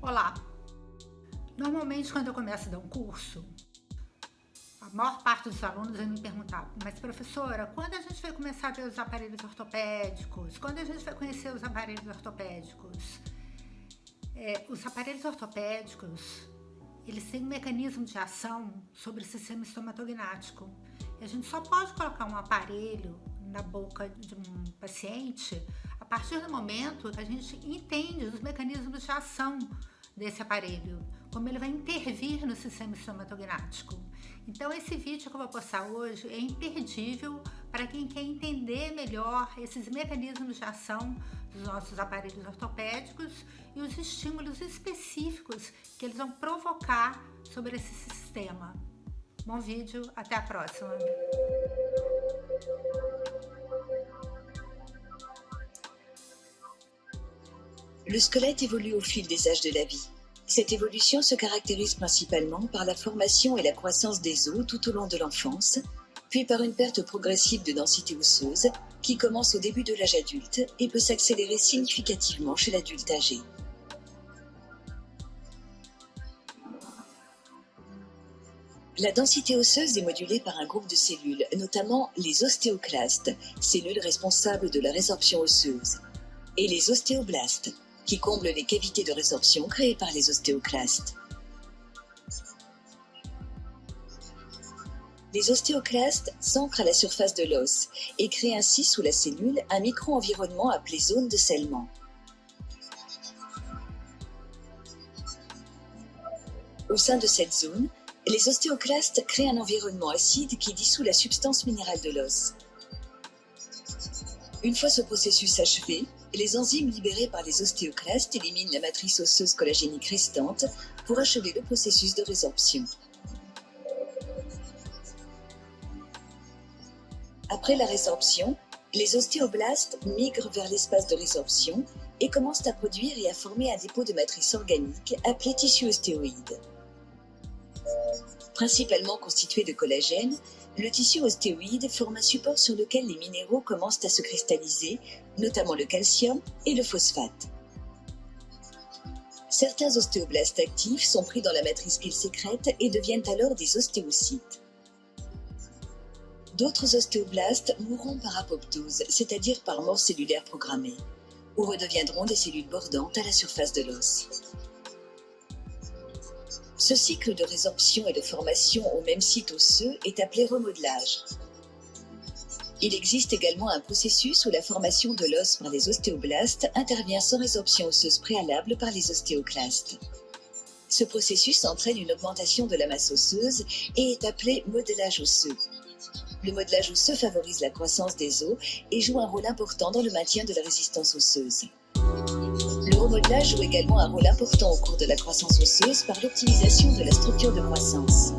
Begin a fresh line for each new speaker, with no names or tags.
Olá! Normalmente, quando eu começo a dar um curso, a maior parte dos alunos vai me perguntar: mas professora, quando a gente vai começar a ver os aparelhos ortopédicos? Quando a gente vai conhecer os aparelhos ortopédicos? Os aparelhos ortopédicos, eles têm um mecanismo de ação sobre o sistema estomatognático. E a gente só pode colocar um aparelho na boca de um paciente a partir do momento que a gente entende os mecanismos de ação desse aparelho, como ele vai intervir no sistema estomatognático. Então esse vídeo que eu vou postar hoje é imperdível para quem quer entender melhor esses mecanismos de ação dos nossos aparelhos ortopédicos e os estímulos específicos que eles vão provocar sobre esse sistema. Bom vídeo, até a próxima!
Le squelette évolue au fil des âges de la vie. Cette évolution se caractérise principalement par la formation et la croissance des os tout au long de l'enfance, puis par une perte progressive de densité osseuse qui commence au début de l'âge adulte et peut s'accélérer significativement chez l'adulte âgé. La densité osseuse est modulée par un groupe de cellules, notamment les ostéoclastes, cellules responsables de la résorption osseuse, et les ostéoblastes, qui comblent les cavités de résorption créées par les ostéoclastes. Les ostéoclastes s'ancrent à la surface de l'os et créent ainsi sous la cellule un micro-environnement appelé zone de scellement. Au sein de cette zone, les ostéoclastes créent un environnement acide qui dissout la substance minérale de l'os. Une fois ce processus achevé, les enzymes libérées par les ostéoclastes éliminent la matrice osseuse collagénique restante pour achever le processus de résorption. Après la résorption, les ostéoblastes migrent vers l'espace de résorption et commencent à produire et à former un dépôt de matrice organique appelé tissu ostéoïde. Principalement constitué de collagène, le tissu ostéoïde forme un support sur lequel les minéraux commencent à se cristalliser, notamment le calcium et le phosphate. Certains ostéoblastes actifs sont pris dans la matrice qu'ils sécrètent et deviennent alors des ostéocytes. D'autres ostéoblastes mourront par apoptose, c'est-à-dire par mort cellulaire programmée, ou redeviendront des cellules bordantes à la surface de l'os. Ce cycle de résorption et de formation au même site osseux est appelé remodelage. Il existe également un processus où la formation de l'os par les ostéoblastes intervient sans résorption osseuse préalable par les ostéoclastes. Ce processus entraîne une augmentation de la masse osseuse et est appelé modelage osseux. Le modelage osseux favorise la croissance des os et joue un rôle important dans le maintien de la résistance osseuse. Le remodelage joue également un rôle important au cours de la croissance osseuse par l'optimisation de la structure de croissance.